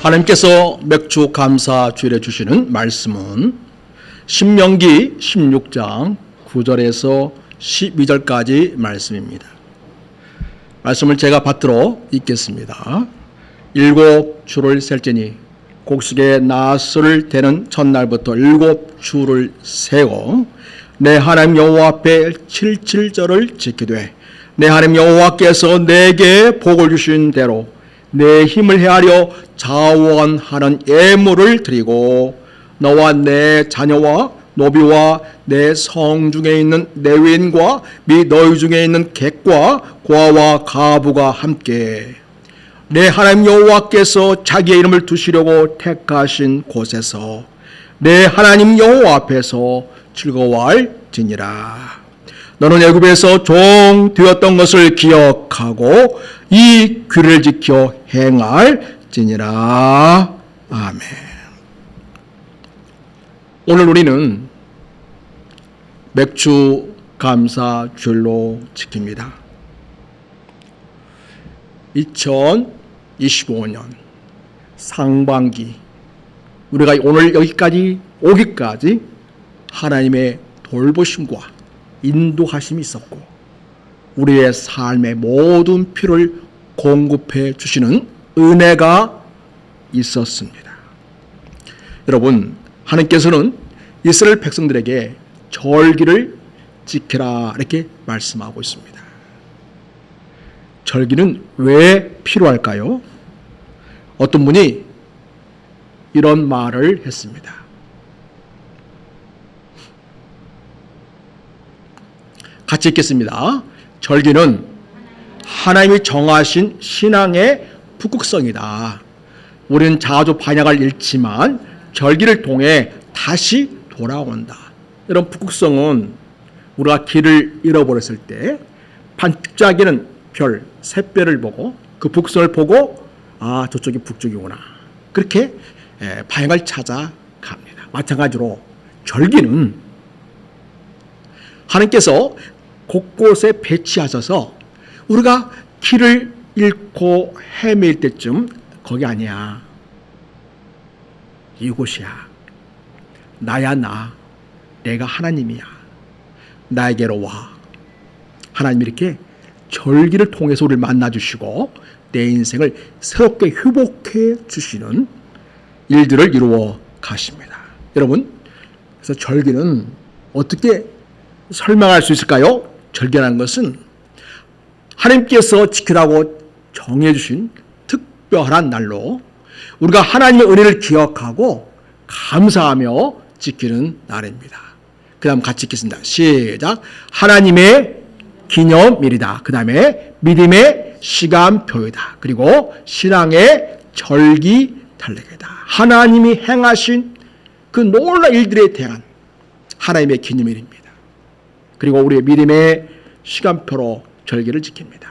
하나님께서 맥주 감사 주일에 주시는 말씀은 신명기 16장 9절에서 12절까지 말씀입니다. 말씀을 제가 받들어 읽겠습니다. 7주를 셀지니 곡식의 나스를 대는 첫날부터 7주를 세고 내 하나님 여호와 앞에 77절을 지키되 내 하나님 여호와께서 내게 복을 주신 대로 내 힘을 헤아려 자원하는 예물을 드리고 너와 내 자녀와 노비와 내 성중에 있는 레위인과 및 너희 중에 있는 객과 고아와 가부가 함께 내 하나님 여호와께서 자기의 이름을 두시려고 택하신 곳에서 내 하나님 여호와 앞에서 즐거워할지니라. 너는 애굽에서 종 되었던 것을 기억하고 이 규례를 지켜 행할지니라. 아멘. 오늘 우리는 맥주 감사 주일로 지킵니다. 2025년 상반기 우리가 오늘 여기까지 오기까지 하나님의 돌보심과 인도하심이 있었고 우리의 삶의 모든 필요를 공급해 주시는 은혜가 있었습니다. 여러분, 하나님께서는 이스라엘 백성들에게 절기를 지키라 이렇게 말씀하고 있습니다. 절기는 왜 필요할까요? 어떤 분이 이런 말을 했습니다. 같이 읽겠습니다. 절기는 하나님이 정하신 신앙의 북극성이다. 우리는 자주 반약을 잃지만 절기를 통해 다시 돌아온다. 이런 북극성은 우리가 길을 잃어버렸을 때 반짝이는 별, 샛별을 보고 그 북극성을 보고 아 저쪽이 북쪽이구나. 그렇게 반약을 찾아갑니다. 마찬가지로 절기는 하나님께서 곳곳에 배치하셔서 우리가 길을 잃고 헤매일 때쯤 거기 아니야. 이곳이야. 나야 나. 내가 하나님이야. 나에게로 와. 하나님이 이렇게 절기를 통해서 우리를 만나주시고 내 인생을 새롭게 회복해 주시는 일들을 이루어 가십니다. 여러분, 그래서 절기는 어떻게 설명할 수 있을까요? 절기라는 것은 하나님께서 지키라고 정해주신 특별한 날로 우리가 하나님의 은혜를 기억하고 감사하며 지키는 날입니다. 그 다음 같이 읽겠습니다. 시작. 하나님의 기념일이다. 그 다음에 믿음의 시간표이다. 그리고 신앙의 절기 달력이다. 하나님이 행하신 그 놀라운 일들에 대한 하나님의 기념일입니다. 그리고 우리의 믿음의 시간표로 절기를 지킵니다.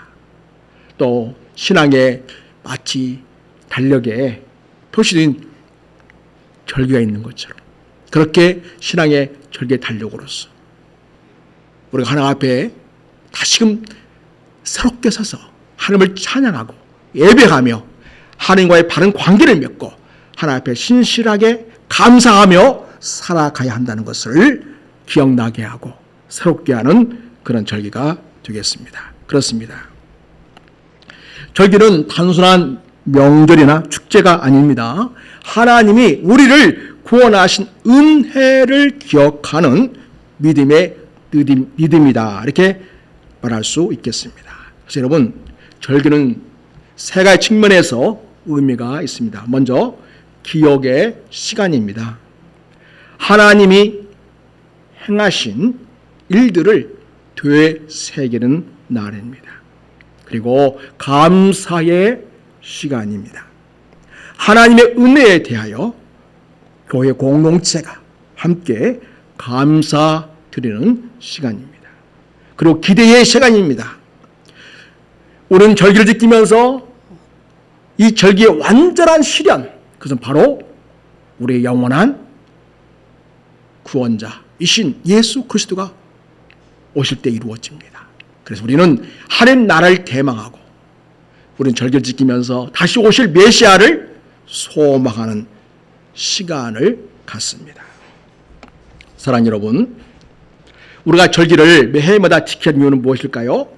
또 신앙의 마치 달력에 표시된 절기가 있는 것처럼 그렇게 신앙의 절기 달력으로서 우리가 하나님 앞에 다시금 새롭게 서서 하나님을 찬양하고 예배하며 하나님과의 바른 관계를 맺고 하나님 앞에 신실하게 감사하며 살아가야 한다는 것을 기억나게 하고 새롭게 하는 그런 절기가 되겠습니다. 그렇습니다. 절기는 단순한 명절이나 축제가 아닙니다. 하나님이 우리를 구원하신 은혜를 기억하는 믿음이다. 이렇게 말할 수 있겠습니다. 그래서 여러분, 절기는 세 가지 측면에서 의미가 있습니다. 먼저 기억의 시간입니다. 하나님이 행하신 일들을 되새기는 날입니다. 그리고 감사의 시간입니다. 하나님의 은혜에 대하여 교회 공동체가 함께 감사드리는 시간입니다. 그리고 기대의 시간입니다. 우리는 절기를 지키면서 이 절기의 완전한 실현, 그것은 바로 우리의 영원한 구원자이신 예수 그리스도가 오실 때 이루어집니다. 그래서 우리는 하나님 나라를 대망하고 우리는 절기를 지키면서 다시 오실 메시아를 소망하는 시간을 갖습니다. 사랑하는 여러분, 우리가 절기를 매해마다 지켜야 하는 이유는 무엇일까요?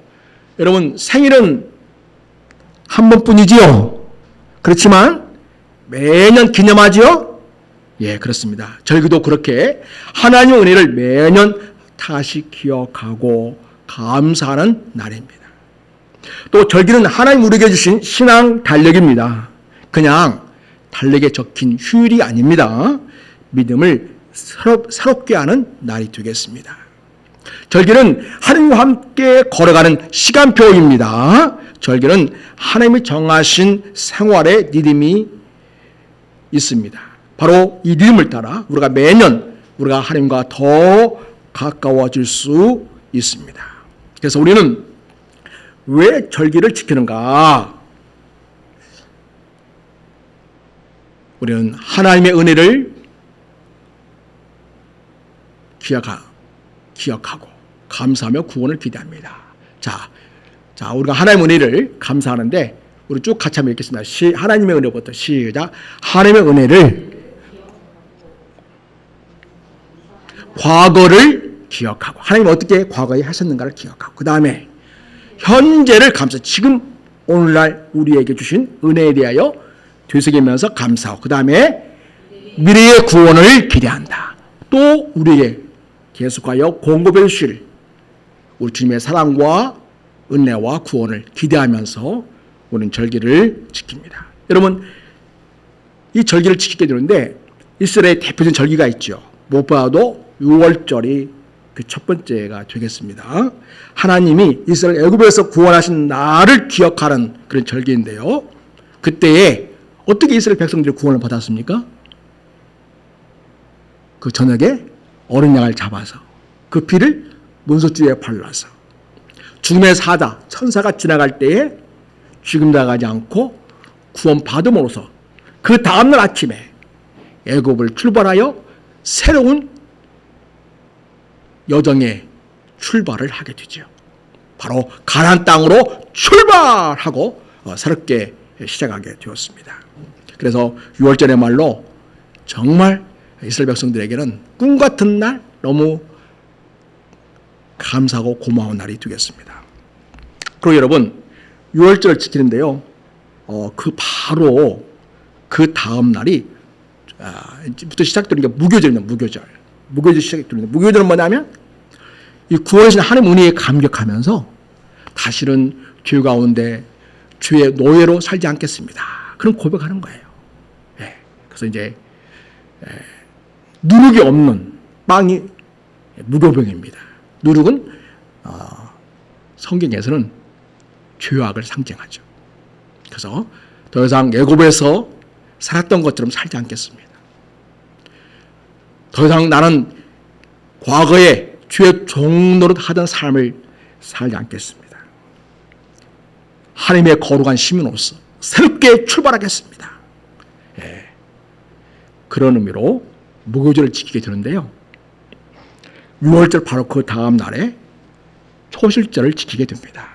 여러분, 생일은 한 번뿐이지요. 그렇지만 매년 기념하지요? 예, 그렇습니다. 절기도 그렇게 하나님의 은혜를 매년 다시 기억하고 감사하는 날입니다. 또 절기는 하나님 우리에게 주신 신앙 달력입니다. 그냥 달력에 적힌 휴일이 아닙니다. 믿음을 새롭게 하는 날이 되겠습니다. 절기는 하나님과 함께 걸어가는 시간표입니다. 절기는 하나님이 정하신 생활의 리듬이 있습니다. 바로 이 리듬을 따라 우리가 매년 우리가 하나님과 더 가까워질 수 있습니다. 그래서 우리는 왜 절기를 지키는가? 우리는 하나님의 은혜를 기억하고 감사하며 구원을 기대합니다. 자, 우리가 하나님의 은혜를 감사하는데 우리 쭉 같이 한번 읽겠습니다. 하나님의 은혜부터 시작. 하나님의 은혜를 과거를 기억하고 하나님이 어떻게 과거에 하셨는가를 기억하고 그 다음에 현재를 지금 오늘날 우리에게 주신 은혜에 대하여 되새기면서 감사하고 그 다음에 미래의 구원을 기대한다. 또 우리에게 계속하여 공급해 주실 우리 주님의 사랑과 은혜와 구원을 기대하면서 우리는 절기를 지킵니다. 여러분, 이 절기를 지키게 되는데 이스라엘의 대표적인 절기가 있죠. 무엇보다도 6월절이 그 첫 번째가 되겠습니다. 하나님이 이스라엘 애굽에서 구원하신 날을 기억하는 그런 절기인데요. 그때에 어떻게 이스라엘 백성들이 구원을 받았습니까? 그 저녁에 어린 양을 잡아서 그 피를 문소주에 발라서 죽음의 사자 천사가 지나갈 때에 죽임당하지 않고 구원받음으로써 그 다음날 아침에 애굽을 출발하여 새로운 여정의 출발을 하게 되죠. 바로 가나안 땅으로 출발하고 새롭게 시작하게 되었습니다. 그래서 6월절의 말로 정말 이스라엘 백성들에게는 꿈 같은 날, 너무 감사하고 고마운 날이 되겠습니다. 그리고 여러분, 6월절을 지키는데요. 바로 그 다음 날이 부터 시작되는 게 무교절입니다. 무교절 시작이 됩니다. 무교절은 뭐냐면 이 구원하신 하나님 은혜에 감격하면서 다시는 죄 가운데 죄의 노예로 살지 않겠습니다. 그런 고백하는 거예요. 예. 그래서 이제 누룩이 없는 빵이 무교병입니다. 누룩은 성경에서는 죄악을 상징하죠. 그래서 더 이상 애굽에서 살았던 것처럼 살지 않겠습니다. 더 이상 나는 과거에 죄의 종노릇 하던 삶을 살지 않겠습니다. 하나님의 거룩한 시민으로서 새롭게 출발하겠습니다. 예. 그런 의미로 무교절을 지키게 되는데요. 6월절 바로 그 다음 날에 초실절을 지키게 됩니다.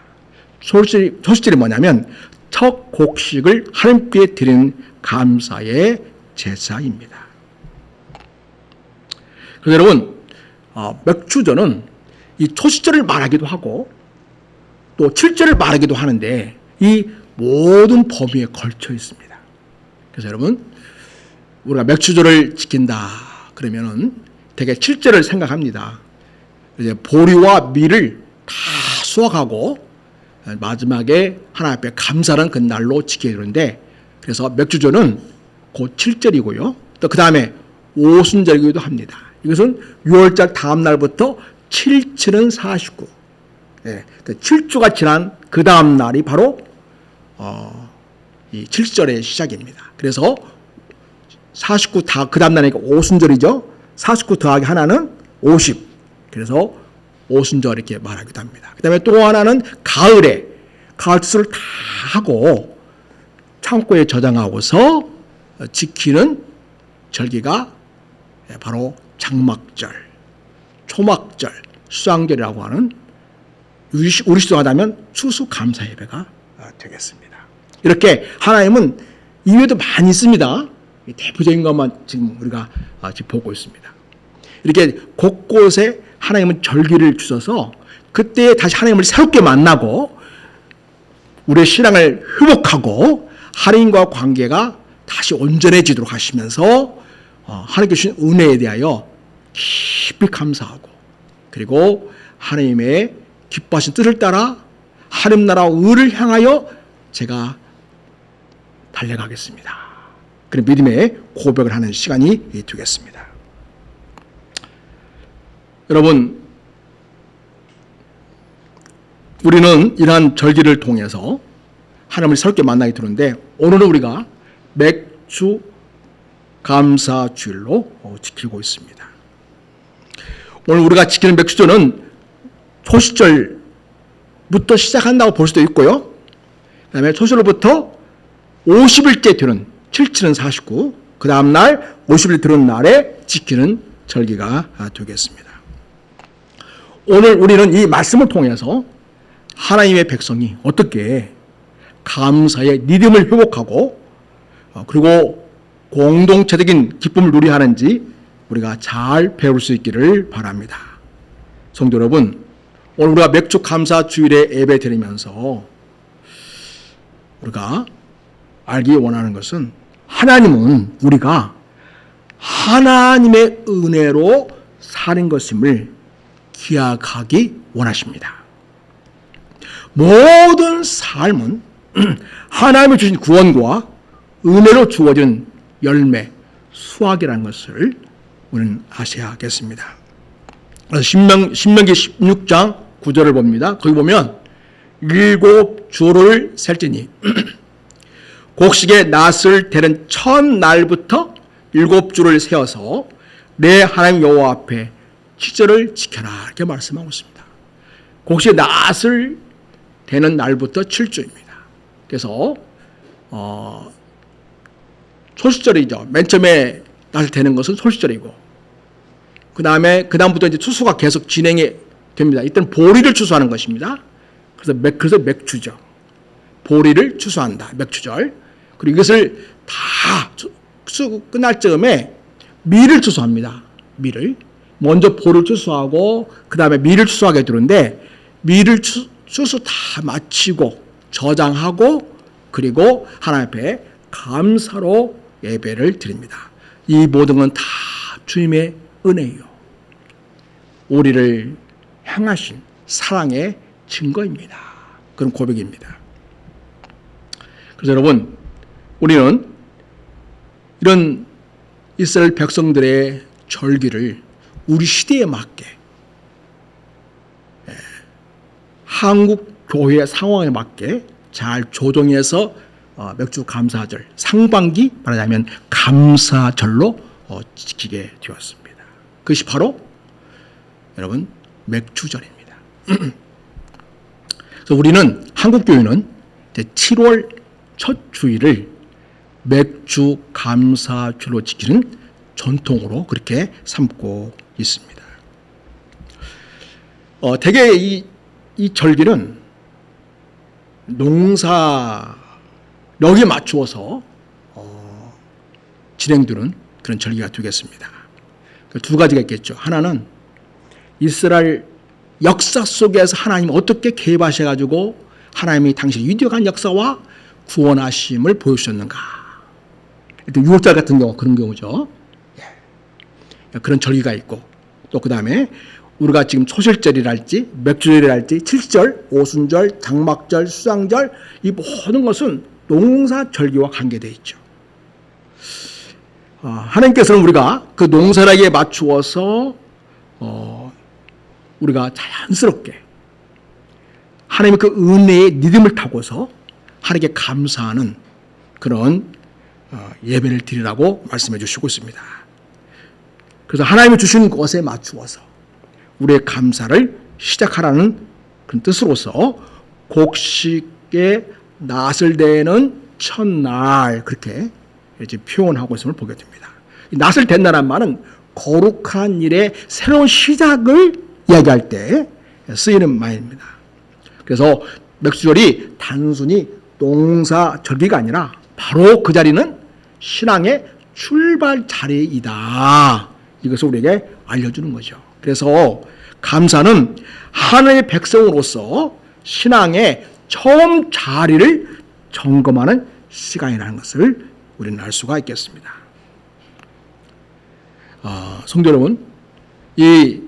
초실절이 뭐냐면 첫 곡식을 하나님께 드리는 감사의 제사입니다. 그래서 여러분, 맥주전은 이 초실절을 말하기도 하고 또 칠절을 말하기도 하는데 이 모든 범위에 걸쳐 있습니다. 그래서 여러분, 우리가 맥주절을 지킨다 그러면은 되게 칠절을 생각합니다. 이제 보리와 밀을 다 수확하고 마지막에 하나님 앞에 감사하는 그 날로 지키게 되는데, 그래서 맥주절은 곧 칠절이고요. 또 그 다음에 오순절이기도 합니다. 이것은 6월절 다음 날부터 7칠은 49. 예, 그 7주가 지난 그 다음 날이 바로 이 7절의 시작입니다. 그래서 49 그 다음 날이니까 오순절이죠. 49 더하기 하나는 50. 그래서 오순절 이렇게 말하기도 합니다. 그 다음에 또 하나는 가을에 가을수를 다 하고 창고에 저장하고서 지키는 절기가 바로 장막절, 초막절, 수양절이라고 하는 우리 시도 하다면 추수 감사 예배가 되겠습니다. 이렇게 하나님은 이외에도 많이 있습니다. 대표적인 것만 지금 우리가 지금 보고 있습니다. 이렇게 곳곳에 하나님은 절기를 주셔서 그때 다시 하나님을 새롭게 만나고 우리의 신앙을 회복하고 하나님과 관계가 다시 온전해지도록 하시면서 하나님께 주신 은혜에 대하여 깊이 감사하고, 그리고 하나님의 기뻐하신 뜻을 따라 하나님 나라와 의를 향하여 제가 달려가겠습니다. 그런 믿음의 고백을 하는 시간이 되겠습니다. 여러분, 우리는 이러한 절기를 통해서 하나님을 새롭게 만나게 되는데, 오늘은 우리가 맥주 감사주일로 지키고 있습니다. 오늘 우리가 지키는 맥주절은 초시절부터 시작한다고 볼 수도 있고요. 그 다음에 초시절부터 50일째 되는 77은 49, 그 다음날 50일 되는 날에 지키는 절기가 되겠습니다. 오늘 우리는 이 말씀을 통해서 하나님의 백성이 어떻게 감사의 리듬을 회복하고 그리고 공동체적인 기쁨을 누리하는지 우리가 잘 배울 수 있기를 바랍니다. 성도 여러분, 오늘 우리가 맥주 감사 주일에 예배 드리면서 우리가 알기 원하는 것은, 하나님은 우리가 하나님의 은혜로 사는 것임을 기억하기 원하십니다. 모든 삶은 하나님이 주신 구원과 은혜로 주어진 열매, 수확이라는 것을 우리는 아셔야겠습니다. 신명기 16장 9절을 봅니다. 거기 보면 7주를 셀지니 곡식의 낫을 대는 첫날부터 7주를 세어서 내 하나님 여호와 앞에 7절을 지켜라, 이렇게 말씀하고 있습니다. 곡식의 낫을 대는 날부터 7주입니다. 그래서 초시절이죠. 맨 처음에 낫을 대는 것은 초시절이고, 그 다음부터 이제 추수가 계속 진행이 됩니다. 이때는 보리를 추수하는 것입니다. 그래서 맥주죠. 보리를 추수한다, 맥주절. 그리고 이것을 다 추수 끝날 즈음에 밀을 추수합니다. 밀을 먼저 보리를 추수하고 그 다음에 밀을 추수하게 되는데, 밀을 추수 다 마치고 저장하고 그리고 하나님 앞에 감사로 예배를 드립니다. 이 모든 건 다 주님의 은혜요, 우리를 향하신 사랑의 증거입니다. 그런 고백입니다. 그래서 여러분, 우리는 이런 이스라엘 백성들의 절기를 우리 시대에 맞게, 한국 교회의 상황에 맞게 잘 조정해서 맥주 감사절, 상반기 말하자면 감사절로 지키게 되었습니다. 그것이 바로 여러분 맥주절입니다. 그래서 우리는, 한국 교회는 7월 첫 주일을 맥주 감사절로 지키는 전통으로 그렇게 삼고 있습니다. 대개 이 절기는 농사력에 맞추어서 진행되는 그런 절기가 되겠습니다. 두 가지가 있겠죠. 하나는 이스라엘 역사 속에서 하나님이 어떻게 개입하셔가지고 하나님이 당시 위대한 역사와 구원하심을 보여주셨는가. 일단 유월절 같은 경우 그런 경우죠. 그런 절기가 있고, 또 그 다음에 우리가 지금 초실절이랄지 맥주절이랄지 칠절, 오순절, 장막절, 수장절, 이 모든 것은 농사절기와 관계되어 있죠. 하나님께서는 우리가 그 농사라기에 맞추어서 우리가 자연스럽게 하나님의 그 은혜의 리듬을 타고서 하나님께 감사하는 그런 예배를 드리라고 말씀해 주시고 있습니다. 그래서 하나님이 주신 것에 맞추어서 우리의 감사를 시작하라는 그런 뜻으로서 곡식의 낫을 대는 첫날, 그렇게 이제 표현하고 있음을 보게 됩니다. 낫을 댄다는 말은 거룩한 일의 새로운 시작을 이야기할 때 쓰이는 말입니다. 그래서 맥주절이 단순히 농사 절기가 아니라 바로 그 자리는 신앙의 출발 자리이다. 이것을 우리에게 알려주는 거죠. 그래서 감사는 하나님의 백성으로서 신앙의 처음 자리를 점검하는 시간이라는 것을 우리는 알 수가 있겠습니다. 성도 여러분, 이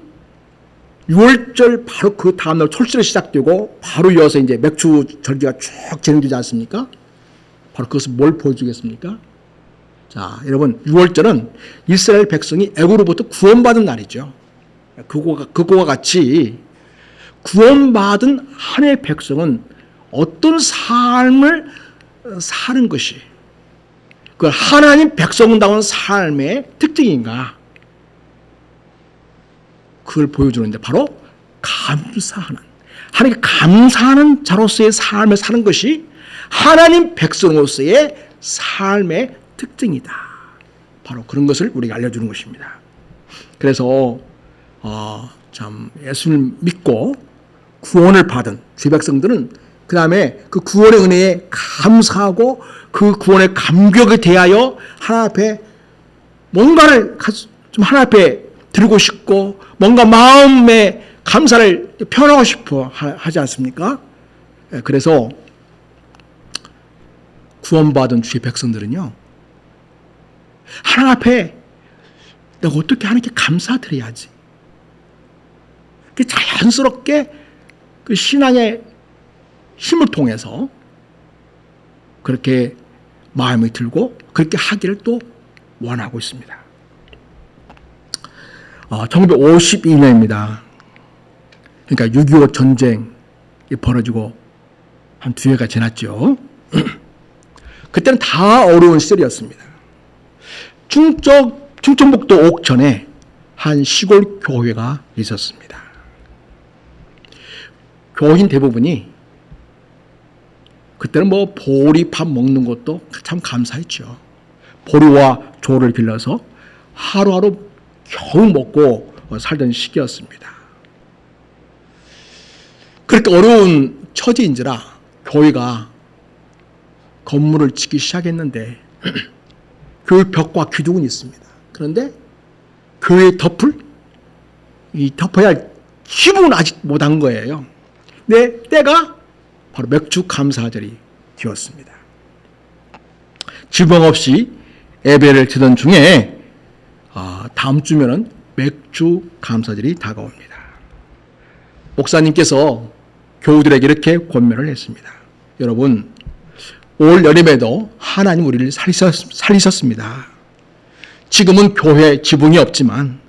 6월절 바로 그 다음날 철절이 시작되고 바로 이어서 이제 맥주 절기가 쭉 진행되지 않습니까? 바로 그것은 뭘 보여주겠습니까? 자, 여러분, 6월절은 이스라엘 백성이 애굽으로부터 구원받은 날이죠. 그거와 같이 구원받은 하나님의 백성은 어떤 삶을 사는 것이 그 하나님 백성다운 삶의 특징인가? 그걸 보여주는데 바로 감사하는, 하나님께 감사하는 자로서의 삶을 사는 것이 하나님 백성으로서의 삶의 특징이다. 바로 그런 것을 우리가 알려주는 것입니다. 그래서 참 예수를 믿고 구원을 받은 주 백성들은 그 다음에 그 구원의 은혜에 감사하고 그 구원의 감격에 대하여 하나님 앞에 뭔가를 좀 하나님 앞에 드리고 싶고 뭔가 마음의 감사를 표현하고 싶어 하지 않습니까? 그래서 구원받은 주의 백성들은요, 하나님 앞에 내가 어떻게 하나님께 감사드려야지. 자연스럽게 그 신앙의 힘을 통해서 그렇게 마음이 들고 그렇게 하기를 또 원하고 있습니다. 1952년입니다. 그러니까 6.25 전쟁이 벌어지고 한 2해가 지났죠. 그때는 다 어려운 시절이었습니다. 충청북도 옥천에 한 시골 교회가 있었습니다. 교인 대부분이 그때는 보리밥 먹는 것도 참 감사했죠. 보리와 조를 길러서 하루하루 겨우 먹고 살던 시기였습니다. 그렇게 어려운 처지인지라 교회가 건물을 짓기 시작했는데 교회 벽과 기둥은 있습니다. 그런데 교회 덮을 덮어야 할 기분은 아직 못한 거예요. 근데 때가 바로 맥주 감사절이 되었습니다. 지방 없이 예배를 드던 중에 다음 주면은 맥주 감사절이 다가옵니다. 목사님께서 교우들에게 이렇게 권면을 했습니다. 여러분, 올 여름에도 하나님 우리를 살리셨습니다. 지금은 교회 지붕이 없지만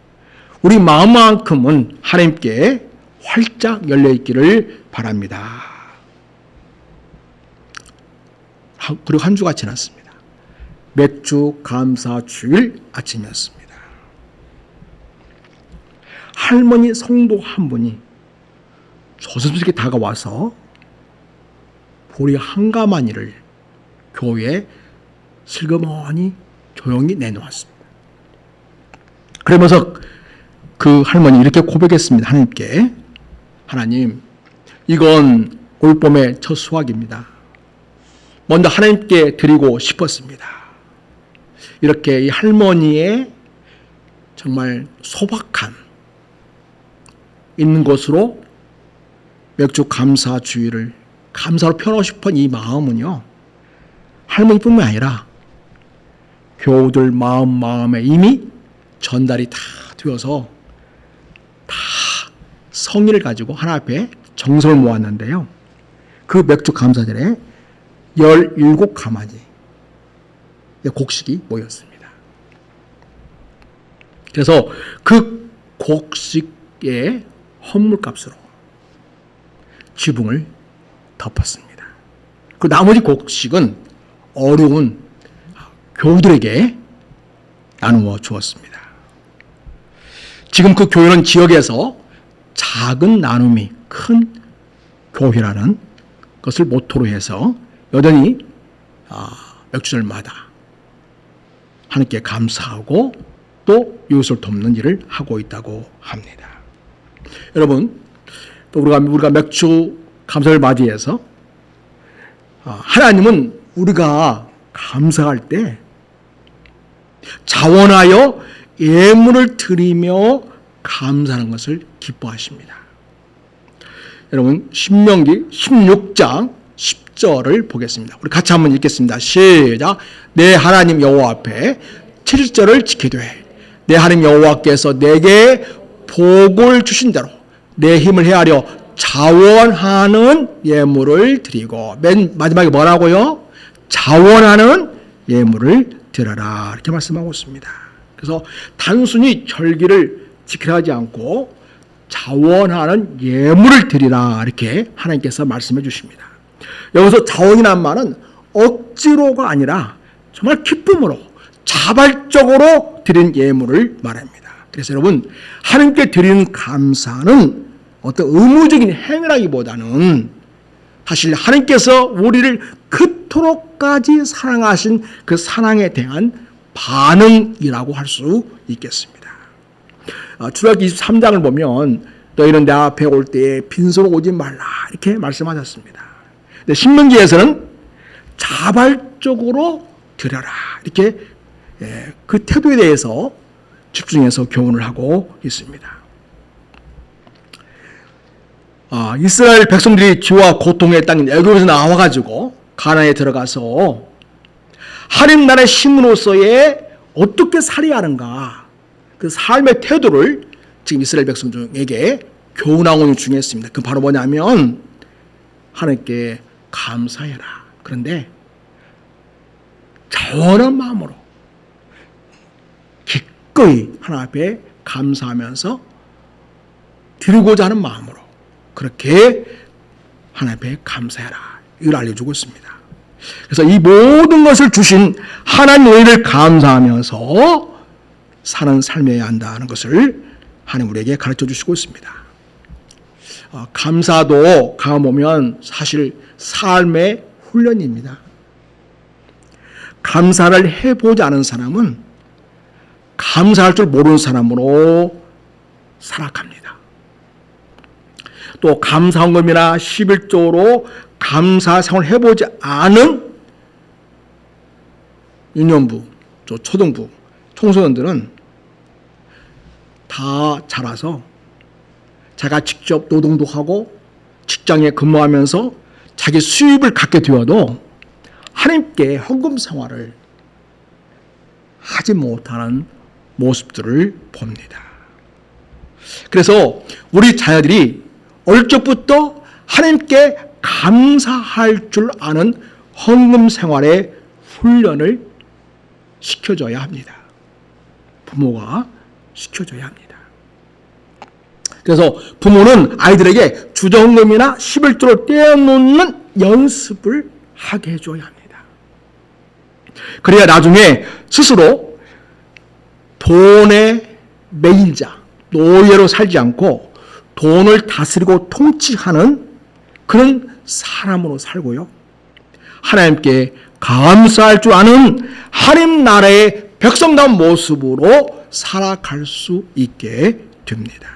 우리 마음만큼은 하나님께 활짝 열려있기를 바랍니다. 그리고 한 주가 지났습니다. 맥주 감사 주일 아침이었습니다. 할머니 성도 한 분이 조심스럽게 다가와서 보리 한 가마니를 교회에 슬그머니 조용히 내놓았습니다. 그러면서 그 할머니 이렇게 고백했습니다. 하나님께, 하나님, 이건 올봄의 첫 수확입니다. 먼저 하나님께 드리고 싶었습니다. 이렇게 이 할머니의 정말 소박한 있는 곳으로 맥주 감사 주의를 감사로 표현하고 싶은 이 마음은요, 할머니뿐만 아니라 교우들 마음에 이미 전달이 다 되어서 다 성의를 가지고 하나 앞에 정성을 모았는데요. 그 맥주 감사절에 17가마니 곡식이 모였습니다. 그래서 그 곡식의 헌물값으로 지붕을 덮었습니다. 그 나머지 곡식은 어려운 교우들에게 나누어 주었습니다. 지금 그 교회는 지역에서 작은 나눔이 큰 교회라는 것을 모토로 해서 여전히 맥주절마다 하나님께 감사하고 또 이웃을 돕는 일을 하고 있다고 합니다. 여러분, 또 우리가 맥주 감사를 맞이해서 하나님은 우리가 감사할 때 자원하여 예물을 드리며 감사하는 것을 기뻐하십니다. 여러분, 신명기 16장 10절을 보겠습니다. 우리 같이 한번 읽겠습니다. 시작. 내 하나님 여호와 앞에 7절을 지키되 내 하나님 여호와께서 내게 복을 주신 대로 내 힘을 헤아려 자원하는 예물을 드리고, 맨 마지막에 뭐라고요? 자원하는 예물을 드려라, 이렇게 말씀하고 있습니다. 그래서 단순히 절기를 지키라 하지 않고 자원하는 예물을 드리라, 이렇게 하나님께서 말씀해 주십니다. 여기서 자원이란 말은 억지로가 아니라 정말 기쁨으로 자발적으로 드린 예물을 말합니다. 그래서 여러분, 하나님께 드리는 감사는 어떤 의무적인 행위라기보다는 사실 하나님께서 우리를 그토록까지 사랑하신 그 사랑에 대한 반응이라고 할 수 있겠습니다. 출애굽기 23장을 보면 너희는 내 앞에 올 때에 빈손으로 오지 말라, 이렇게 말씀하셨습니다. 근데 신명기에서는 자발적으로 드려라, 이렇게 그 태도에 대해서 집중해서 교훈을 하고 있습니다. 이스라엘 백성들이 죄와 고통의 땅인 애굽에서 나와가지고 가나안에 들어가서 하나님 나라의 신으로서의 어떻게 살아야 하는가, 그 삶의 태도를 지금 이스라엘 백성에게 교훈하고 있는 중에 있습니다. 그 바로 뭐냐면 하나님께 감사해라. 그런데 자원한 마음으로 기꺼이 하나님 앞에 감사하면서 드리고자 하는 마음으로 그렇게 하나님 앞에 감사해라, 이걸 알려주고 있습니다. 그래서 이 모든 것을 주신 하나님 너희를 감사하면서 사는 삶이어야 한다는 것을 하나님 우리에게 가르쳐 주시고 있습니다. 감사도 가보면 사실 삶의 훈련입니다. 감사를 해보지 않은 사람은 감사할 줄 모르는 사람으로 살아갑니다. 또 감사헌금이나 11조로 감사 생활을 해보지 않은 유년부, 초등부, 청소년들은 다 자라서 자기가 직접 노동도 하고 직장에 근무하면서 자기 수입을 갖게 되어도 하나님께 헌금 생활을 하지 못하는 모습들을 봅니다. 그래서 우리 자녀들이 어릴 적부터 하나님께 감사할 줄 아는 헌금 생활의 훈련을 시켜줘야 합니다. 부모가 시켜줘야 합니다. 그래서 부모는 아이들에게 주정금이나 11조를 떼어놓는 연습을 하게 해줘야 합니다. 그래야 나중에 스스로 돈의 매인자, 노예로 살지 않고 돈을 다스리고 통치하는 그런 사람으로 살고요, 하나님께 감사할 줄 아는 하나님 나라의 백성다운 모습으로 살아갈 수 있게 됩니다.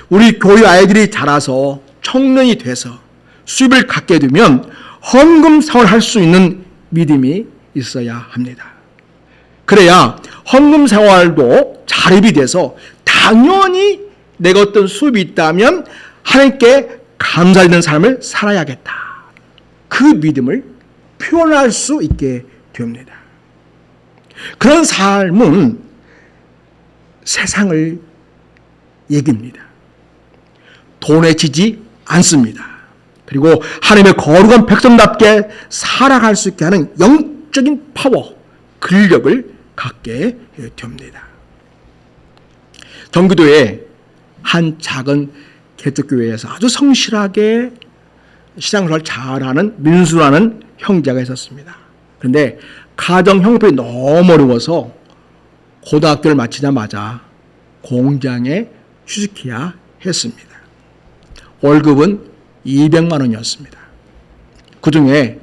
우리 교회 아이들이 자라서 청년이 돼서 수입을 갖게 되면 헌금 생활을 할 수 있는 믿음이 있어야 합니다. 그래야 헌금 생활도 자립이 돼서 당연히 내가 어떤 수입이 있다면 하나님께 감사드리는 삶을 살아야겠다, 그 믿음을 표현할 수 있게 됩니다. 그런 삶은 세상을 이깁니다. 돈에 지지 않습니다. 그리고 하나님의 거룩한 백성답게 살아갈 수 있게 하는 영적인 파워, 근력을 갖게 됩니다. 경기도에 한 작은 개척교회에서 아주 성실하게 신앙생활을 잘하는 민수라는 형제가 있었습니다. 그런데 가정 형편이 너무 어려워서 고등학교를 마치자마자 공장에 취직해야 했습니다. 월급은 200만 원이었습니다. 그 중에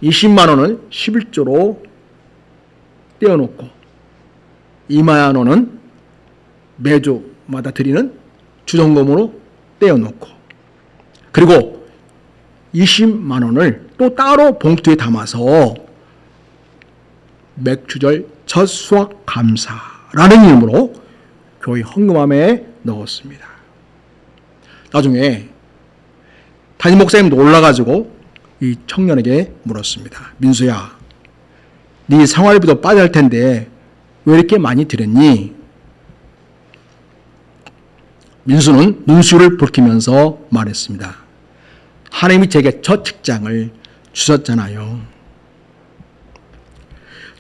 20만 원을 11조로 떼어놓고 2만 원은 매주마다 드리는 주정금으로 떼어놓고, 그리고 20만 원을 또 따로 봉투에 담아서 맥주절 첫 수확 감사라는 이름으로 교회 헌금함에 넣었습니다. 나중에 담임 목사님 놀라가지고 이 청년에게 물었습니다. 민수야, 네 생활비도 빠져야 할 텐데 왜 이렇게 많이 드렸니? 민수는 눈시울을 붉히면서 말했습니다. 하나님이 제게 첫 직장을 주셨잖아요.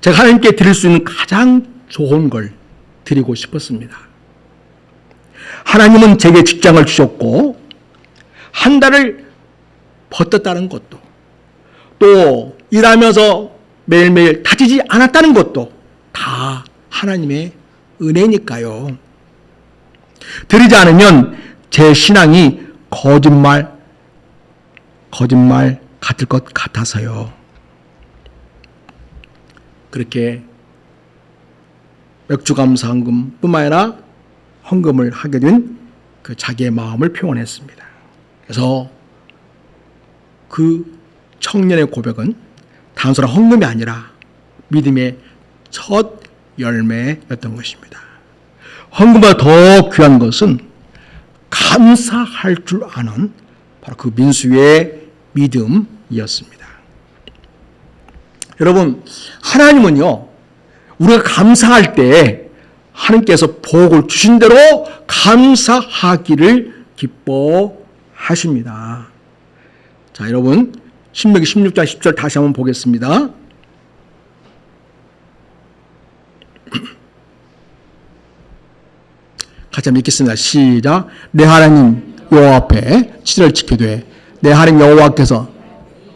제가 하나님께 드릴 수 있는 가장 좋은 걸 드리고 싶었습니다. 하나님은 제게 직장을 주셨고 한 달을 버텼다는 것도, 또 일하면서 매일매일 다치지 않았다는 것도 다 하나님의 은혜니까요. 드리지 않으면 제 신앙이 거짓말 같을 것 같아서요. 그렇게 맥주감사헌금뿐만 아니라 헌금을 하게 된 그 자기의 마음을 표현했습니다. 그래서 그 청년의 고백은 단순한 헌금이 아니라 믿음의 첫 열매였던 것입니다. 헌금보다 더 귀한 것은 감사할 줄 아는 바로 그 민수의 믿음이었습니다. 여러분, 하나님은요, 우리가 감사할 때 하나님께서 복을 주신 대로 감사하기를 기뻐하십니다. 자, 여러분, 신명기 16장 10절 다시 한번 보겠습니다. 같이 한번 읽겠습니다. 시작. 내 하나님 여호와 앞에 치를 지키되 내 하나님 여호와께서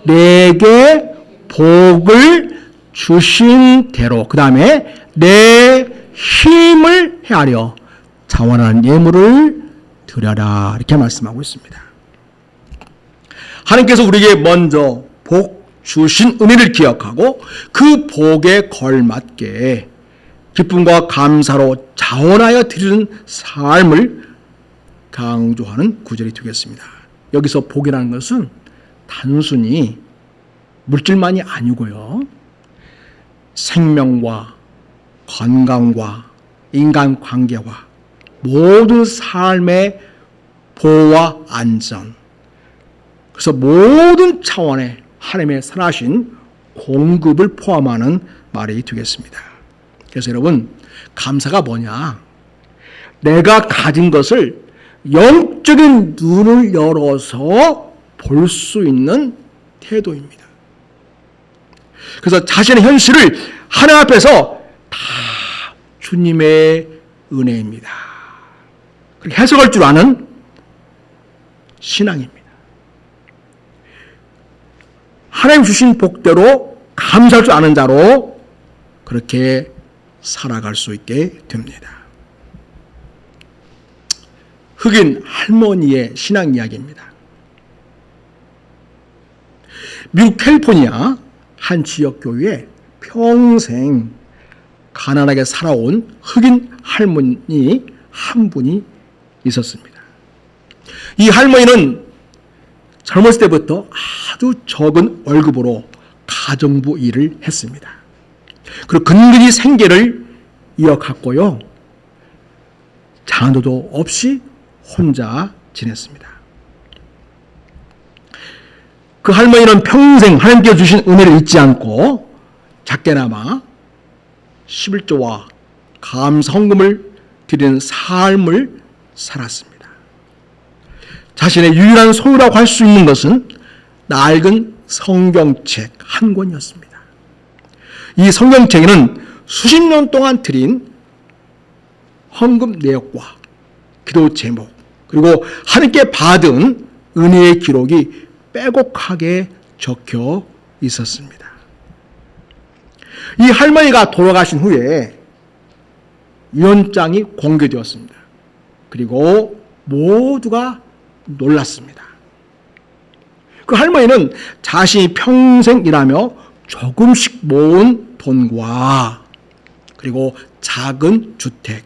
내게 복을 주신 대로, 그 다음에 내 힘을 헤아려 자원하는 예물을 드려라, 이렇게 말씀하고 있습니다. 하나님께서 우리에게 먼저 복 주신 은혜를 기억하고 그 복에 걸맞게 기쁨과 감사로 자원하여 드리는 삶을 강조하는 구절이 되겠습니다. 여기서 복이라는 것은 단순히 물질만이 아니고요, 생명과 건강과 인간관계와 모든 삶의 보호와 안전, 그래서 모든 차원의 하나님의 선하신 공급을 포함하는 말이 되겠습니다. 그래서 여러분, 감사가 뭐냐? 내가 가진 것을 영적인 눈을 열어서 볼 수 있는 태도입니다. 그래서 자신의 현실을 하나님 앞에서 다 주님의 은혜입니다. 그렇게 해석할 줄 아는 신앙입니다. 하나님 주신 복대로 감사할 줄 아는 자로 그렇게 살아갈 수 있게 됩니다. 흑인 할머니의 신앙 이야기입니다. 미국 캘리포니아 한 지역 교회에 평생 가난하게 살아온 흑인 할머니 한 분이 있었습니다. 이 할머니는 젊었을 때부터 아주 적은 월급으로 가정부 일을 했습니다. 그리고 근근히 생계를 이어갔고요, 자녀도 없이 혼자 지냈습니다. 그 할머니는 평생 하나님께서 주신 은혜를 잊지 않고 작게나마 11조와 감사 헌금을 드리는 삶을 살았습니다. 자신의 유일한 소유라고 할 수 있는 것은 낡은 성경책 한 권이었습니다. 이 성경책에는 수십 년 동안 드린 헌금 내역과 기도 제목, 그리고 하나님께 받은 은혜의 기록이 빼곡하게 적혀 있었습니다. 이 할머니가 돌아가신 후에 유언장이 공개되었습니다. 그리고 모두가 놀랐습니다. 그 할머니는 자신이 평생 일하며 조금씩 모은 돈과 그리고 작은 주택,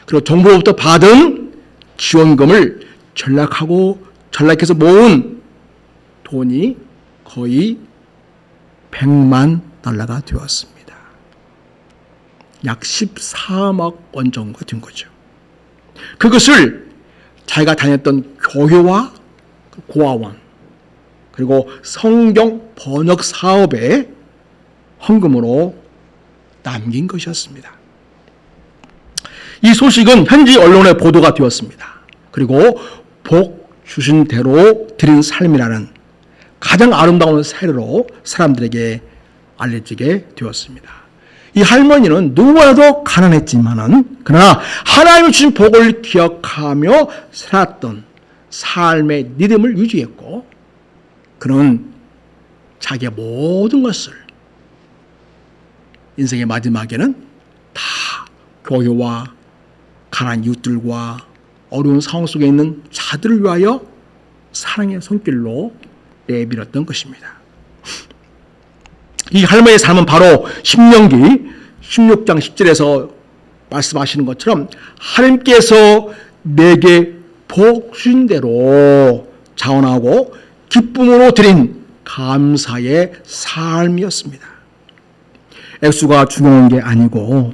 그리고 정부로부터 받은 지원금을 전락해서 모은 돈이 거의 $1,000,000가 되었습니다. 약 14억 원 정도가 된 거죠. 그것을 자기가 다녔던 교회와 고아원 그리고 성경 번역 사업에 헌금으로 남긴 것이었습니다. 이 소식은 현지 언론에 보도가 되었습니다. 그리고 복 주신 대로 드린 삶이라는 가장 아름다운 세례로 사람들에게 알려지게 되었습니다. 이 할머니는 누구보다도 가난했지만은 그러나 하나님이 주신 복을 기억하며 살았던 삶의 리듬을 유지했고 그는 자기의 모든 것을 인생의 마지막에는 다 교회와 가난한 이웃들과 어려운 상황 속에 있는 자들을 위하여 사랑의 손길로 내밀었던 것입니다. 이 할머니의 삶은 바로 신명기 16장 10절에서 말씀하시는 것처럼 하나님께서 내게 복 주신 대로 자원하고 기쁨으로 드린 감사의 삶이었습니다. 액수가 중요한 게 아니고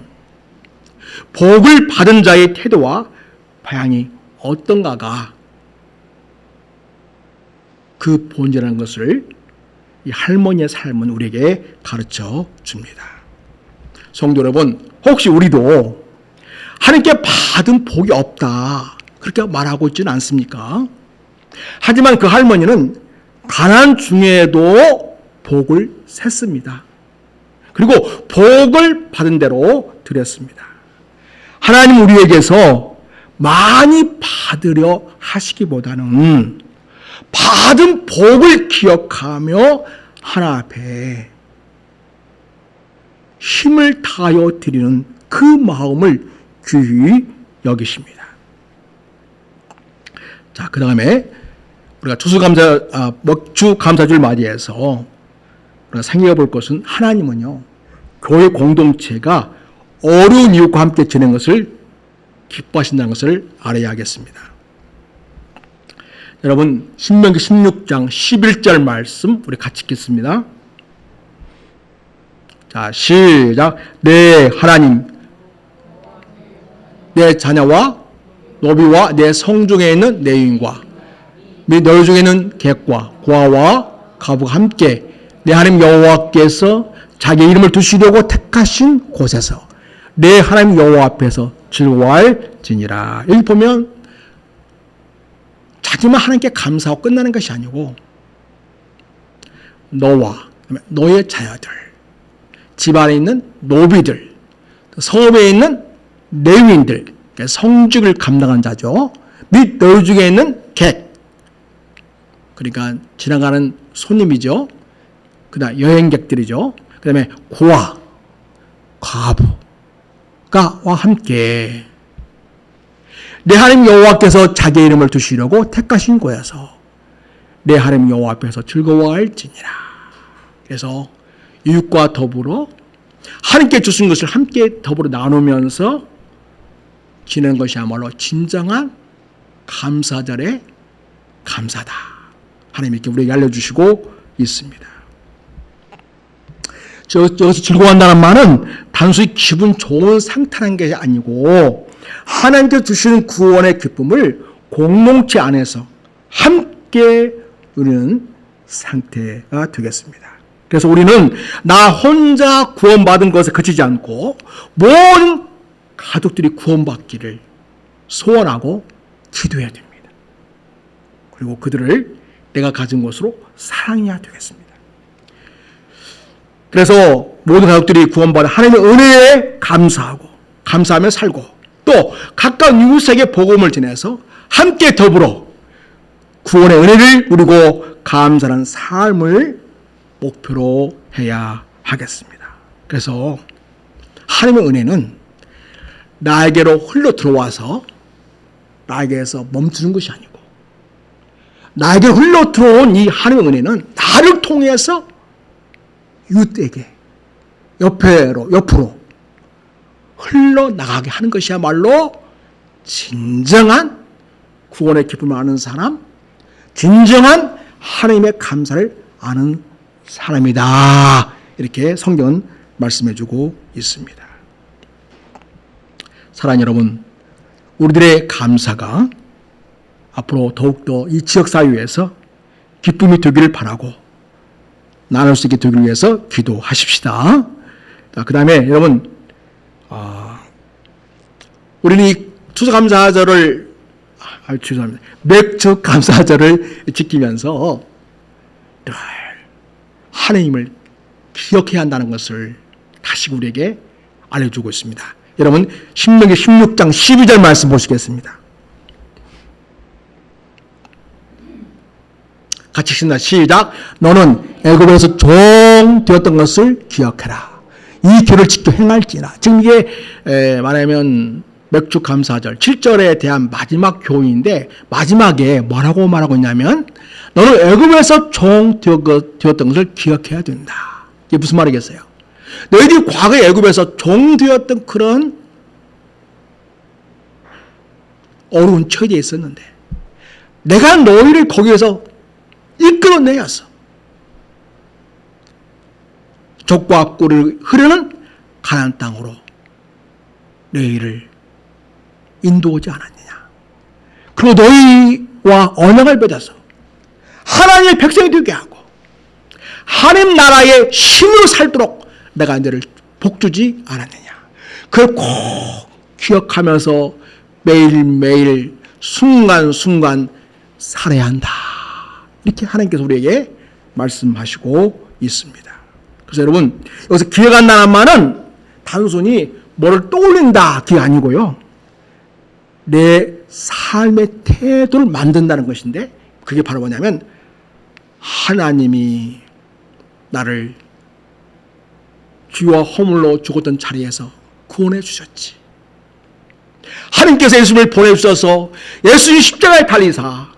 복을 받은 자의 태도와 방향이 어떤가가 그 본질이라는 것을 이 할머니의 삶은 우리에게 가르쳐 줍니다. 성도 여러분, 혹시 우리도 하나님께 받은 복이 없다 그렇게 말하고 있지는 않습니까? 하지만 그 할머니는 가난 중에도 복을 셌습니다. 그리고 복을 받은 대로 드렸습니다. 하나님 우리에게서 많이 받으려 하시기보다는 받은 복을 기억하며 하나님 앞에 힘을 다하여 드리는 그 마음을 귀히 여기십니다. 자, 그 다음에 우리가 먹주감사주를 맞이해서 우리가 생각해 볼 것은 하나님은요, 교회 공동체가 어려운 이웃과 함께 지내는 것을 기뻐하신다는 것을 알아야겠습니다. 여러분, 신명기 16장 11절 말씀 우리 같이 읽겠습니다. 자, 시작. 내 하나님, 내 자녀와 노비와 내 성중에 있는 내 유인과 및 너희 중에 있는 객과 고아와 가부가 함께 내 하나님 여호와께서 자기 이름을 두시려고 택하신 곳에서 내 하나님 여호와 앞에서 즐거워할지니라. 여기 보면 자기만 하나님께 감사하고 끝나는 것이 아니고 너와 너의 자녀들, 집안에 있는 노비들, 성읍에 있는 레위인들, 성직을 감당하는 자죠. 및 너희 중에 있는 객, 그러니까 지나가는 손님이죠. 그 다음 여행객들이죠. 그 다음에 고아, 과부가와 함께 내 하나님 여호와께서 자기 이름을 두시려고 택하신 곳에서 내 하나님 여호와 앞에서 즐거워할지니라. 그래서 이웃과 더불어 하나님께 주신 것을 함께 더불어 나누면서 지내는 것이야말로 진정한 감사절의 감사다. 하나님 이렇게 우리에게 알려주시고 있습니다. 여기서 즐거워한다는 말은 단순히 기분 좋은 상태라는 게 아니고 하나님께서 주시는 구원의 기쁨을 공동체 안에서 함께 누리는 상태가 되겠습니다. 그래서 우리는 나 혼자 구원받은 것에 그치지 않고 모든 가족들이 구원받기를 소원하고 기도해야 됩니다. 그리고 그들을 내가 가진 것으로 사랑해야 되겠습니다. 그래서 모든 가족들이 구원받은 하나님의 은혜에 감사하고 감사하며 살고 또 가까운 이웃에게 복음을 전해서 함께 더불어 구원의 은혜를 누리고 감사하는 삶을 목표로 해야 하겠습니다. 그래서 하나님의 은혜는 나에게로 흘러 들어와서 나에게서 멈추는 것이 아니고 나에게 흘러 들어온 이 하나님의 은혜는 나를 통해서 이웃에게 옆으로 흘러나가게 하는 것이야말로 진정한 구원의 기쁨을 아는 사람, 진정한 하나님의 감사를 아는 사람이다. 이렇게 성경은 말씀해주고 있습니다. 사랑하는 여러분, 우리들의 감사가 앞으로 더욱더 이 지역사회에서 기쁨이 되기를 바라고 나눌 수 있게 되기 위해서 기도하십시다. 그 다음에 여러분, 우리는 이 추수감사절을 죄송합니다. 맥주 감사절을 지키면서 늘 하나님을 기억해야 한다는 것을 다시 우리에게 알려주고 있습니다. 여러분, 신명기 16장 12절 말씀 보시겠습니다. 같이 읽습니다. 시작. 너는 애굽에서 종 되었던 것을 기억해라. 이 길을 지켜 행할지나. 지금 이게 말하면 맥주 감사절 7절에 대한 마지막 교훈인데 마지막에 뭐라고 말하고 있냐면 너는 애굽에서 종 되었던 것을 기억해야 된다. 이게 무슨 말이겠어요? 너희들이 과거에 애굽에서 종 되었던 그런 어려운 처지에 있었는데 내가 너희를 거기에서 이끌어내었어. 젖과 꿀을 흐르는 가나안 땅으로 너희를 인도하지 않았느냐. 그리고 너희와 언약을 맺어서 하나님의 백성이 되게 하고 하나님 나라의 힘으로 살도록 내가 너희를 복주지 않았느냐. 그걸 꼭 기억하면서 매일매일 순간순간 살아야 한다. 이렇게 하나님께서 우리에게 말씀하시고 있습니다. 그래서 여러분, 여기서 기억한다는 말은 단순히 뭐를 떠올린다 그게 아니고요. 내 삶의 태도를 만든다는 것인데 그게 바로 뭐냐면 하나님이 나를 죄와 허물로 죽었던 자리에서 구원해 주셨지. 하나님께서 예수님을 보내주셔서 예수님 십자가에 달리사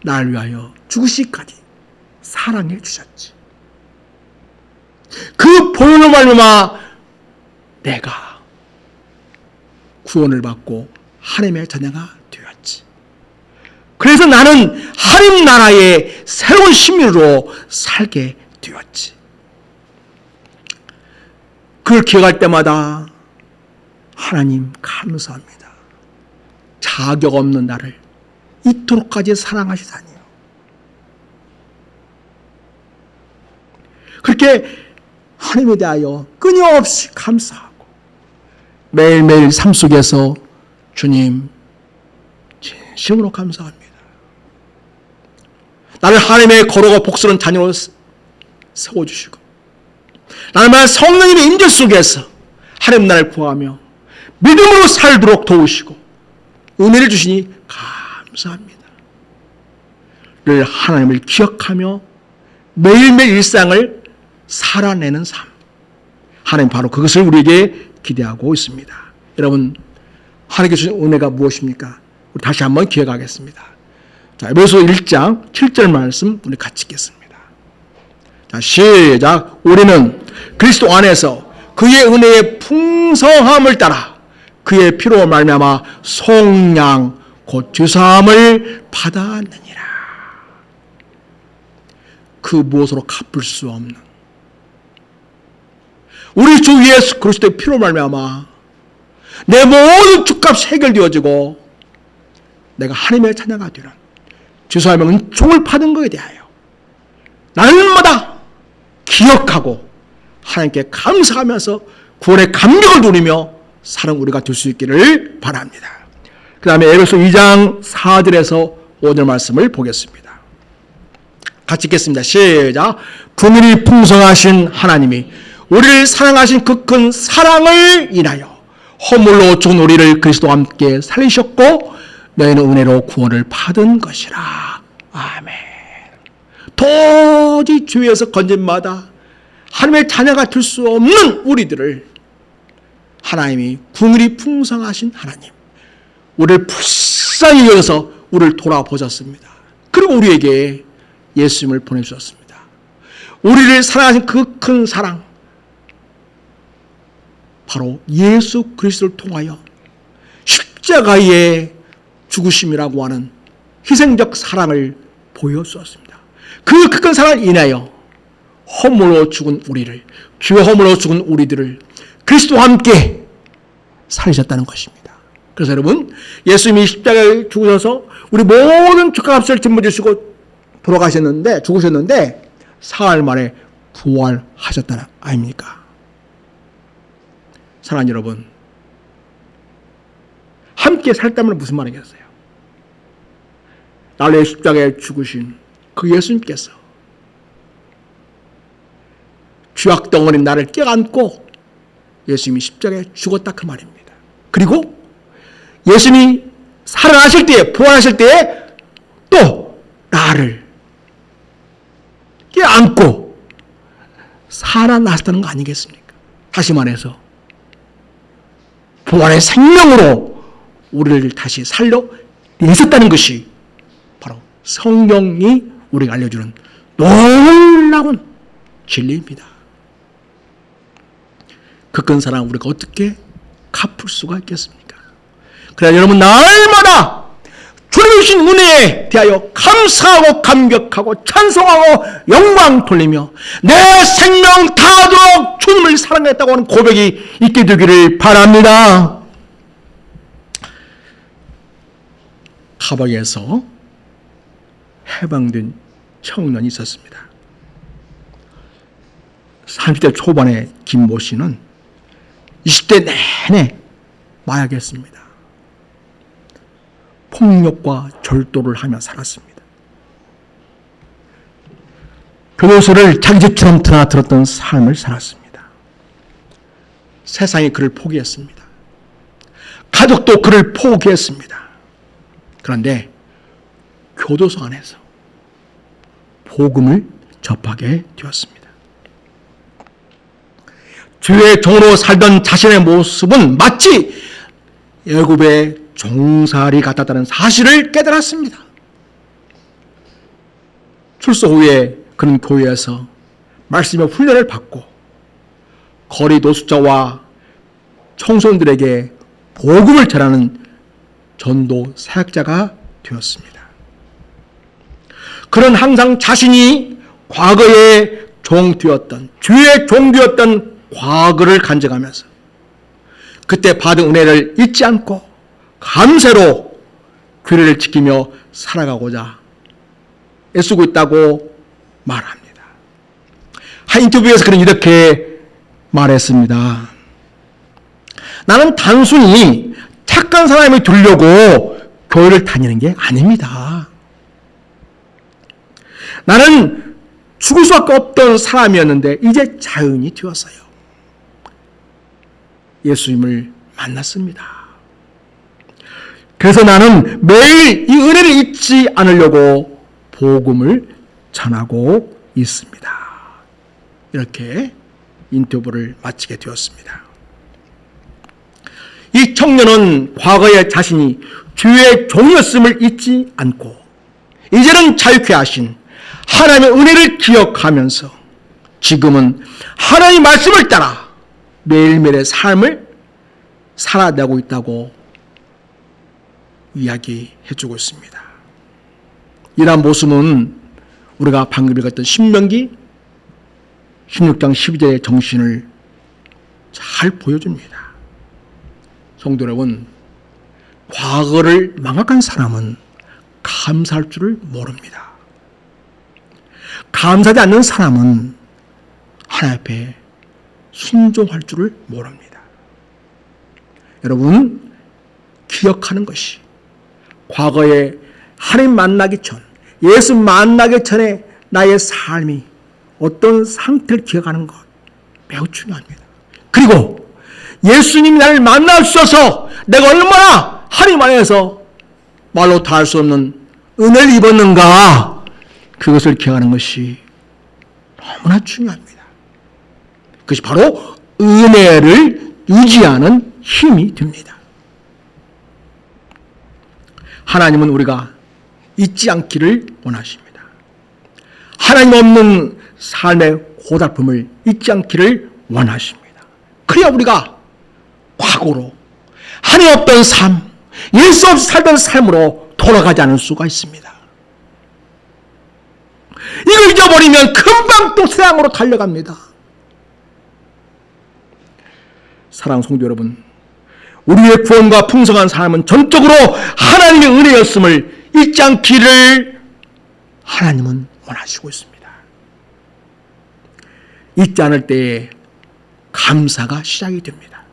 나를 위하여 죽으시기까지 사랑해 주셨지. 그 보혈로 말미암아 내가 구원을 받고 하나님의 자녀가 되었지. 그래서 나는 하나님 나라의 새로운 시민으로 살게 되었지. 그걸 기억할 때마다 하나님 감사합니다. 자격 없는 나를 이토록까지 사랑하시다니요. 그렇게 하나님에 대하여 끊임없이 감사하고 매일매일 삶 속에서 주님 진심으로 감사합니다. 나를 하나님의 거룩하고 복스러운 자녀로 세워주시고 나를 성령님의 임재 속에서 하나님 나라를 구하며 믿음으로 살도록 도우시고 은혜를 주시니 감사합니다. 늘 하나님을 기억하며 매일매일 일상을 살아내는 삶. 하나님 바로 그것을 우리에게 기대하고 있습니다. 여러분, 하나님께 주신 은혜가 무엇입니까? 우리 다시 한번 기억하겠습니다. 자, 에베소 1장 7절 말씀 우리 같이 읽겠습니다. 자, 시작. 우리는 그리스도 안에서 그의 은혜의 풍성함을 따라 그의 피로 말미암아 속량 곧 죄사함을 받았느니라. 그 무엇으로 갚을 수 없는 우리 주 예수 그리스도의 피로 말미암아 내 모든 죄값이 해결되어지고 내가 하나님의 자녀가 되는 죄사함의 은총을 받은 것에 대하여 날마다 기억하고 하나님께 감사하면서 구원의 감격을 누리며 사는 우리가 될 수 있기를 바랍니다. 그 다음에 에베소 2장 4절에서 5절 말씀을 보겠습니다. 같이 읽겠습니다. 시작. 긍휼이 풍성하신 하나님이 우리를 사랑하신 그 큰 사랑을 인하여 허물로 죽은 우리를 그리스도와 함께 살리셨고 너희는 은혜로 구원을 받은 것이라. 아멘. 도저히 죄에서 건진마다 하나님의 자녀가 될 수 없는 우리들을 하나님이 긍휼이 풍성하신 하나님 우리를 불쌍히 여겨서 우리를 돌아보셨습니다. 그리고 우리에게 예수님을 보내주셨습니다. 우리를 사랑하신 그 큰 사랑 바로 예수 그리스도를 통하여 십자가의 죽으심이라고 하는 희생적 사랑을 보여주었습니다. 그 큰 사랑을 인하여 허물로 죽은 우리를 죄 허물로 죽은 우리들을 그리스도와 함께 살리셨다는 것입니다. 그래서 여러분, 예수님이 십자가에 죽으셔서 우리 모든 죄값을 짊어지시고 죽으셨는데 사흘 만에 부활하셨다는 아닙니까? 사랑하는 여러분, 함께 살다면 무슨 말이겠어요? 나를 위해 십자가에 죽으신 그 예수님께서 죄악 덩어리 나를 껴안고 예수님이 십자가에 죽었다 그 말입니다. 그리고 예수님이 살아나실 때에, 부활하실 때에 또 나를 껴안고 살아나셨다는 거 아니겠습니까? 다시 말해서 부활의 생명으로 우리를 다시 살려내셨다는 것이 바로 성경이 우리가 알려주는 놀라운 진리입니다. 그 큰 사랑 우리가 어떻게 갚을 수가 있겠습니까? 그래서 여러분, 날마다 주님이 주신 은혜에 대하여 감사하고 감격하고 찬송하고 영광 돌리며 내 생명 다하도록 주님을 사랑했다고 하는 고백이 있게 되기를 바랍니다. 카박에서 해방된 청년이 있었습니다. 30대 초반의 김모 씨는 20대 내내 마약했습니다. 폭력과 절도를 하며 살았습니다. 교도소를 자기 집처럼 드나들었던 삶을 살았습니다. 세상이 그를 포기했습니다. 가족도 그를 포기했습니다. 그런데 교도소 안에서 복음을 접하게 되었습니다. 죄의 종으로 살던 자신의 모습은 마치 애굽의 종살이 같았다는 사실을 깨달았습니다. 출소 후에 그는 교회에서 말씀의 훈련을 받고 거리 노숙자와 청소년들에게 복음을 전하는 전도 사역자가 되었습니다. 그는 항상 자신이 과거에 종되었던, 죄의 종되었던 과거를 간증하면서 그때 받은 은혜를 잊지 않고 감사로 규례를 지키며 살아가고자 애쓰고 있다고 말합니다. 한 인터뷰에서 그는 이렇게 말했습니다. 나는 단순히 착한 사람이 되려고 교회를 다니는 게 아닙니다. 나는 죽을 수밖에 없던 사람이었는데 이제 자연이 되었어요. 예수님을 만났습니다. 그래서 나는 매일 이 은혜를 잊지 않으려고 복음을 전하고 있습니다. 이렇게 인터뷰를 마치게 되었습니다. 이 청년은 과거의 자신이 죄의 종이었음을 잊지 않고 이제는 자유케 하신 하나님의 은혜를 기억하면서 지금은 하나님의 말씀을 따라 매일매일의 삶을 살아내고 있다고 이야기해주고 있습니다. 이러한 모습은 우리가 방금 읽었던 신명기 16장 12절의 정신을 잘 보여줍니다. 성도 여러분, 과거를 망각한 사람은 감사할 줄을 모릅니다. 감사하지 않는 사람은 하나님 앞에 순종할 줄을 모릅니다. 여러분, 기억하는 것이 과거에 하나님 만나기 전, 예수 만나기 전에 나의 삶이 어떤 상태를 기억하는 것 매우 중요합니다. 그리고 예수님이 나를 만나주셔서 내가 얼마나 하나님 안에서 말로 다 할 수 없는 은혜를 입었는가, 그것을 기억하는 것이 너무나 중요합니다. 그것이 바로 은혜를 유지하는 힘이 됩니다. 하나님은 우리가 잊지 않기를 원하십니다. 하나님 없는 삶의 고달픔을 잊지 않기를 원하십니다. 그래야 우리가 과거로 하나님 없던 삶, 예수 없이 살던 삶으로 돌아가지 않을 수가 있습니다. 이걸 잊어버리면 금방 또 세상으로 달려갑니다. 사랑하는 성도 여러분, 우리의 구원과 풍성한 삶은 전적으로 하나님의 은혜였음을 잊지 않기를 하나님은 원하시고 있습니다. 잊지 않을 때에 감사가 시작이 됩니다.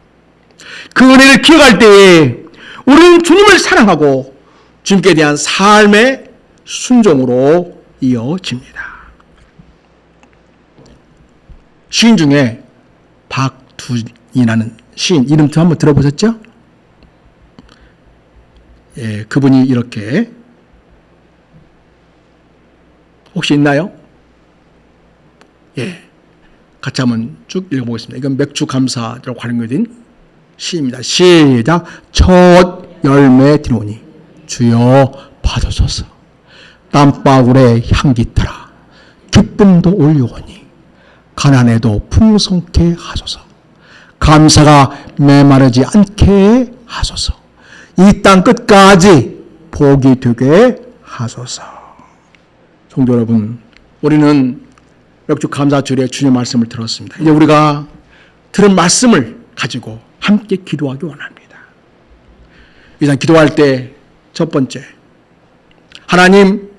그 은혜를 기억할 때에 우리는 주님을 사랑하고 주님께 대한 삶의 순종으로 이어집니다. 시인 중에 박두이라는 시인 이름도 한번 들어보셨죠? 예, 그분이 이렇게 혹시 있나요? 예, 같이 한번 쭉 읽어보겠습니다. 이건 맥주 감사라고 관련된 시입니다. 시작. 첫 열매 드리오니 주여 받으소서. 땀방울에 향기 따라 기쁨도 올려오니 가난해도 풍성케 하소서. 감사가 메마르지 않게 하소서. 이 땅 끝까지 복이 되게 하소서. 성도 여러분, 우리는 맥주 감사주일에 주님의 말씀을 들었습니다. 이제 우리가 들은 말씀을 가지고 함께 기도하기 원합니다. 일단 기도할 때 첫 번째, 하나님,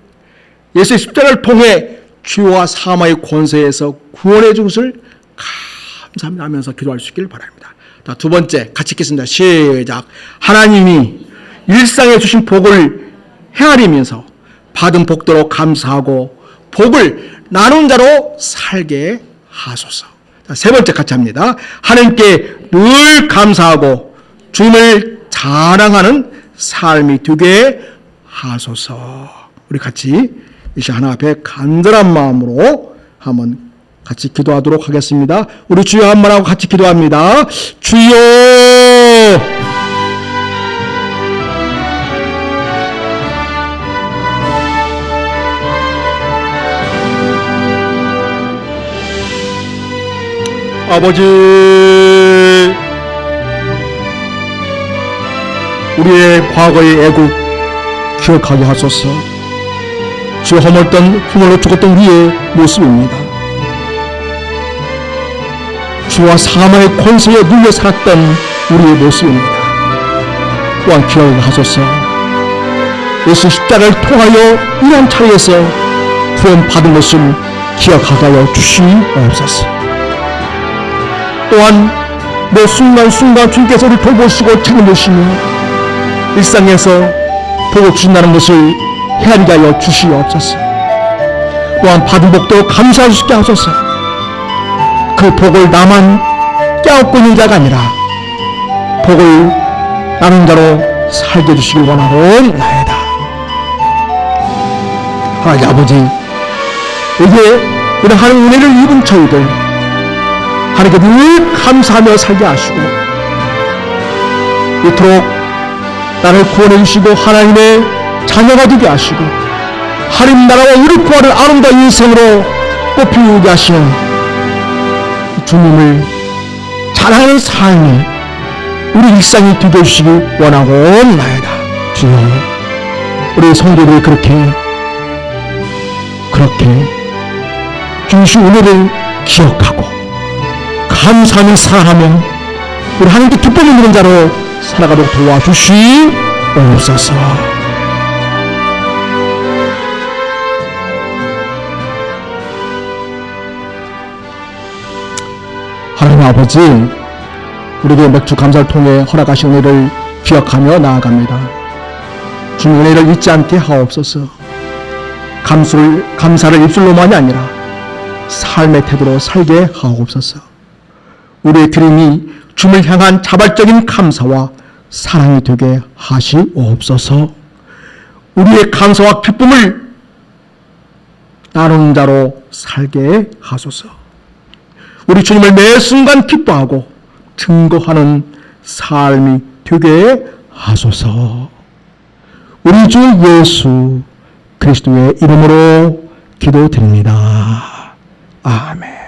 예수의 십자가를 통해 죄와 사망의 권세에서 구원해 준 것을 감사합니다 하면서 기도할 수 있기를 바랍니다. 자, 두 번째, 같이 읽겠습니다. 시작. 하나님이 일상에 주신 복을 헤아리면서 받은 복대로 감사하고 복을 나눈 자로 살게 하소서. 자, 세 번째 같이 합니다. 하나님께 늘 감사하고 주님을 자랑하는 삶이 되게 하소서. 우리 같이 이 시간 하나 앞에 간절한 마음으로 한번 같이 기도하도록 하겠습니다. 우리 주여 한 번 하고 같이 기도합니다. 주여, 아버지, 우리의 과거의 애국 기억하게 하소서. 주 허물던 흉을로 죽었던 우리의 모습입니다. 주와 사망의 권세에 눌려 살았던 우리의 모습입니다. 또한 기억하게 하소서. 예수 십자가를 통하여 이런 차례에서 구원받은 것을 기억하게 하여 주시옵소서. 또한 매 순간순간 주님께서 우리를 돌보시고 책임지시며 일상에서 복을 주신다는 것을 헤아리게 하여 주시옵소서. 또한 받은 복도 감사할 수 있게 하소서. 그 복을 나만 깨닫고 있는 자가 아니라 복을 나눈 자로 살게 해주시길 원하옵나이다. 하나님 아버지, 이제 우리 하나님 은혜를 입은 저희들 하나님께 늘 감사하며 살게 하시고 이토록 나를 구원해 주시고 하나님의 자녀가 되게 하시고 하나님 나라와 우리 구원을 아름다운 인생으로 꽃피우게 하시는 주님을 자랑하는 삶이 우리 일상이 되게 해주시기 원하옵나이다. 주여, 우리 성도들이 그렇게 주신 은혜를 기억하고 감사하며 살아가며 우리 하나님께 기쁨을 누리는 자로 살아가도록 도와주시옵소서. 하나님 아버지, 우리에게 맥주 감사를 통해 허락하신 은혜를 기억하며 나아갑니다. 주님 은혜를 잊지 않게 하옵소서. 감사를 입술로만이 아니라 삶의 태도로 살게 하옵소서. 우리의 드림이 주님을 향한 자발적인 감사와 사랑이 되게 하시옵소서. 우리의 감사와 기쁨을 나누는 자로 살게 하소서. 우리 주님을 매 순간 기뻐하고 증거하는 삶이 되게 하소서. 우리 주 예수 그리스도의 이름으로 기도드립니다. 아멘.